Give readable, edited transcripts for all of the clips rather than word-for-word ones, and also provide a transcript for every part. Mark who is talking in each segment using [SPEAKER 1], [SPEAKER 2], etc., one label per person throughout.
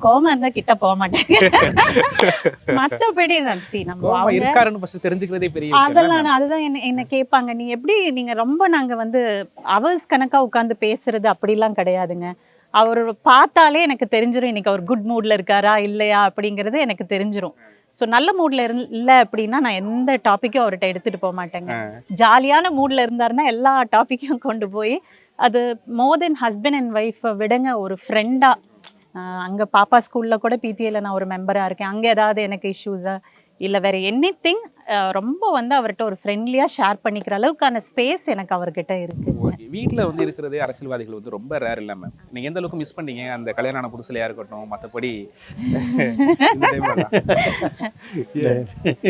[SPEAKER 1] கோவமா இருந்தா கிட்ட போக மாட்டேங்க. மத்தபடி நம்ம அவங்க
[SPEAKER 2] இருக்காருன்னு ஃபர்ஸ்ட் தெரிஞ்சுக்கிறதே பெரிய விஷயம்.
[SPEAKER 1] அதெல்லாம் அதுதான் என்ன கேட்பாங்க, நீ எப்படி நீங்க ரொம்ப நாங்க வந்து அவர்ஸ் கணக்கா உட்காந்து பேசுறது அப்படிலாம் கிடையாதுங்க. அவர் பார்த்தாலே எனக்கு தெரிஞ்சிடும் இன்னைக்கு அவர் குட் மூட்ல இருக்காரா இல்லையா அப்படிங்கிறது எனக்கு தெரிஞ்சிடும். ஸோ நல்ல மூட்ல இல்லை அப்படின்னா நான் எந்த டாப்பிக்கும் அவர்கிட்ட எடுத்துட்டு போக மாட்டேங்க. ஜாலியான மூட்ல இருந்தாருன்னா எல்லா டாப்பிக்கும் கொண்டு போய் அது மோர் தென் ஹஸ்பண்ட் அண்ட் ஒய்ஃபை விடங்க ஒரு ஃப்ரெண்டா. அங்கே பாப்பா ஸ்கூலில் கூட பிடிஏல நான் ஒரு மெம்பராக இருக்கேன். அங்கே ஏதாவது எனக்கு இஷ்யூஸா இல்லை வேற எனிதிங் ரொம்ப வந்து அவர்கிட்ட ஒரு ஃப்ரெண்ட்லியாக ஷேர் பண்ணிக்கிற அளவுக்கான ஸ்பேஸ் எனக்கு அவர்கிட்ட இருக்கு.
[SPEAKER 2] வீட்டில் வந்து இருக்கிறதே அரசியல்வாதிகள் வந்து ரொம்ப ரேர் இல்லை மேம். நீங்கள் எந்த அளவுக்கு மிஸ் பண்ணீங்க அந்த கல்யாணம் புதுசுலையா இருக்கட்டும் மற்றபடி?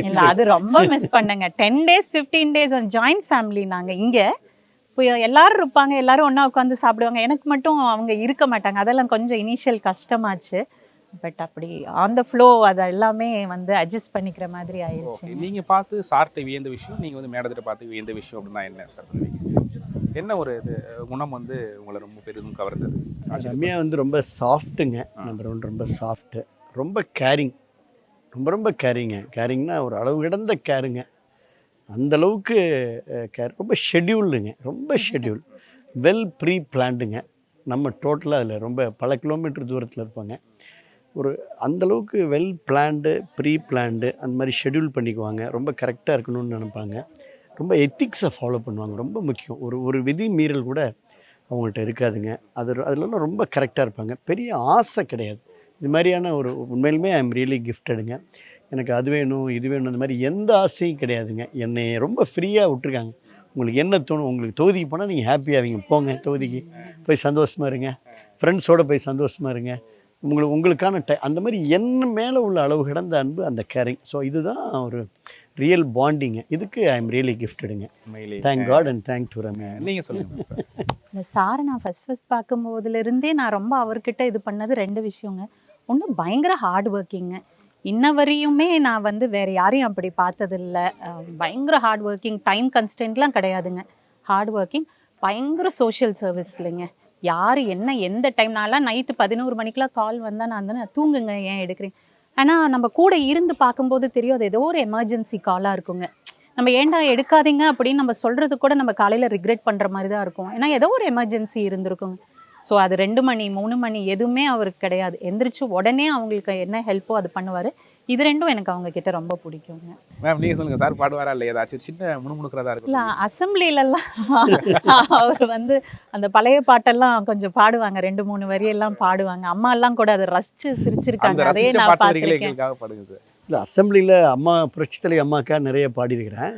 [SPEAKER 1] இல்லை அது ரொம்ப மிஸ் பண்ணுங்க. 10 days 15 days ஜாயிண்ட் ஃபேமிலி. நாங்கள் இங்கே எல்லாரும் இருப்பாங்க, எல்லாரும் ஒன்றா உட்காந்து சாப்பிடுவாங்க. எனக்கு மட்டும் அவங்க இருக்க மாட்டாங்க. அதெல்லாம் கொஞ்சம் இனிஷியல் கஷ்டமாச்சு. பட் அப்படி ஆன் த ஃப்ளோ அதை எல்லாமே வந்து அட்ஜஸ்ட் பண்ணிக்கிற மாதிரி ஆயிடுச்சு.
[SPEAKER 2] நீங்கள் பார்த்து சார்ட்டை வியந்த விஷயம், நீங்கள் வந்து மேடத்தை பார்த்து வியந்த விஷயம் அப்படின்னா என்ன சார் பண்ணுவீங்க? என்ன ஒரு இது குணம் வந்து உங்களை ரொம்ப பெரிதும் கவர்ந்தது?
[SPEAKER 3] ரம்யா வந்து ரொம்ப சாஃப்ட்டுங்க. நம்பர் ஒன் ரொம்ப சாஃப்ட்டு, ரொம்ப கேரிங், ரொம்ப கேரிங்க. கேரிங்னா ஒரு அளவு கிடந்த கேருங்க. அந்தளவுக்கு கேர். ரொம்ப ஷெட்யூல்டுங்க, ரொம்ப ஷெட்யூல், வெல் ப்ரீ பிளான்டுங்க. நம்ம டோட்டலாக அதில் ரொம்ப பல கிலோமீட்டர் தூரத்தில் இருப்பாங்க. ஒரு அந்தளவுக்கு வெல் பிளான்டு, ப்ரீ பிளான்டு, அந்த மாதிரி ஷெட்யூல் பண்ணிக்குவாங்க. ரொம்ப கரெக்டாக இருக்கணும்னு நினைப்பாங்க. ரொம்ப எத்திக்ஸை ஃபாலோ பண்ணுவாங்க. ரொம்ப முக்கியம். ஒரு விதி மீறல் கூட அவங்கள்ட்ட இருக்காதுங்க. அதிலெல்லாம் ரொம்ப கரெக்டாக இருப்பாங்க. பெரிய ஆசை கிடையாது. இது மாதிரியான ஒரு உண்மையிலுமே ஐ எம் ரியலி கிஃப்டடுங்க. எனக்கு அது வேணும் இது வேணும் அந்த மாதிரி எந்த ஆசையும் கிடையாதுங்க. என்னை ரொம்ப ஃப்ரீயாக விட்டுருக்காங்க. உங்களுக்கு என்ன தோணும், உங்களுக்கு தொகுதிக்கு போனால் நீங்கள் ஹாப்பியாவீங்க, போங்க தொகுதிக்கு போய் சந்தோஷமாக இருங்க, ஃப்ரெண்ட்ஸோடு போய் சந்தோஷமாக இருங்க, உங்களுக்கான அந்த மாதிரி என்ன மேலே உள்ள அளவு கிடந்த அன்பு, அந்த கேரிங். ஸோ இதுதான் ஒரு ரியல் பாண்டிங்க. இதுக்கு ஐ எம் ரியலி கிஃப்டடுங்க. Thank God and thank to Ramya.
[SPEAKER 2] நீங்கள் சொல்லுங்கள் சார்.
[SPEAKER 1] இந்த சாரை நான் ஃபஸ்ட் பார்க்கும்போதுலேருந்தே நான் ரொம்ப அவர்கிட்ட இது பண்ணது 2 விஷயங்க. ஒன்று பயங்கர ஹார்ட் ஒர்க்கிங்க. இன்ன வரையுமே நான் வந்து வேறு யாரையும் அப்படி பார்த்ததில்ல. பயங்கர ஹார்ட் ஒர்க்கிங், டைம் கன்ஸ்டன்ட்லாம் கிடையாதுங்க. ஹார்ட் ஒர்க்கிங், பயங்கர சோஷியல் சர்வீஸ் இல்லைங்க. யார் என்ன எந்த டைம், நான்லாம் நைட்டு 11 மணிக்கெலாம் கால் வந்தால் நான் வந்து தூங்குங்க ஏன் எடுக்கிறேன். ஆனால் நம்ம கூட இருந்து பார்க்கும்போது தெரியும் அது ஏதோ ஒரு எமர்ஜென்சி காலாக இருக்குங்க. நம்ம ஏன்டா எடுக்காதீங்க அப்படின்னு நம்ம சொல்கிறது கூட நம்ம காலையில் ரிக்ரெட் பண்ணுற மாதிரி தான் இருக்கும். ஏன்னா ஏதோ ஒரு எமர்ஜென்சி இருந்திருக்குங்க. ஸோ அது 2 மணி 3 மணி எதுவுமே அவருக்கு கிடையாது. எந்திரிச்சு உடனே அவங்களுக்கு என்ன ஹெல்ப்போ அது பண்ணுவார். இது 2ம் எனக்கு அவங்க கிட்ட ரொம்ப பிடிக்குங்க.
[SPEAKER 2] மேம் நீங்கள் சொல்லுங்கள், சார் பாடுவாரா இல்லை ஏதாச்சும் சின்ன முணுமுணுக்கிறதா இருக்கும்?
[SPEAKER 1] இல்லை அசம்பிளிலெல்லாம் அவர் வந்து அந்த பழைய பாட்டெல்லாம் கொஞ்சம் பாடுவாங்க. 2-3 வரியெல்லாம் பாடுவாங்க. அம்மா எல்லாம் கூட அதை ரசித்து சிரிச்சிருக்காங்க. அதே நான் பார்த்துருக்கேன்.
[SPEAKER 3] இல்லை அசம்பிளியில் அம்மா புரட்சித்தலை அம்மாக்கா நிறைய பாடியிருக்கிறேன்.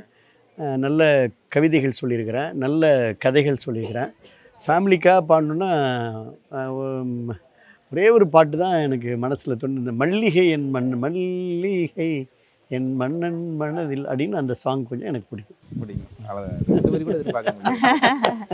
[SPEAKER 3] நல்ல கவிதைகள் சொல்லியிருக்கிறேன், நல்ல கதைகள் சொல்லியிருக்கிறேன். ஃபேமிலிக்காக பாடணுன்னா ஒரே ஒரு பாட்டு தான் எனக்கு மனசில் தோணுது. இந்த மல்லிகை என் மல்லிகை என் மன்னன் மனதில் அப்படின்னு அந்த சாங் கொஞ்சம் எனக்கு பிடிக்கும்.
[SPEAKER 2] அவ்வளோதான். 2 வரி கூட எதிர்பார்க்க முடியாது.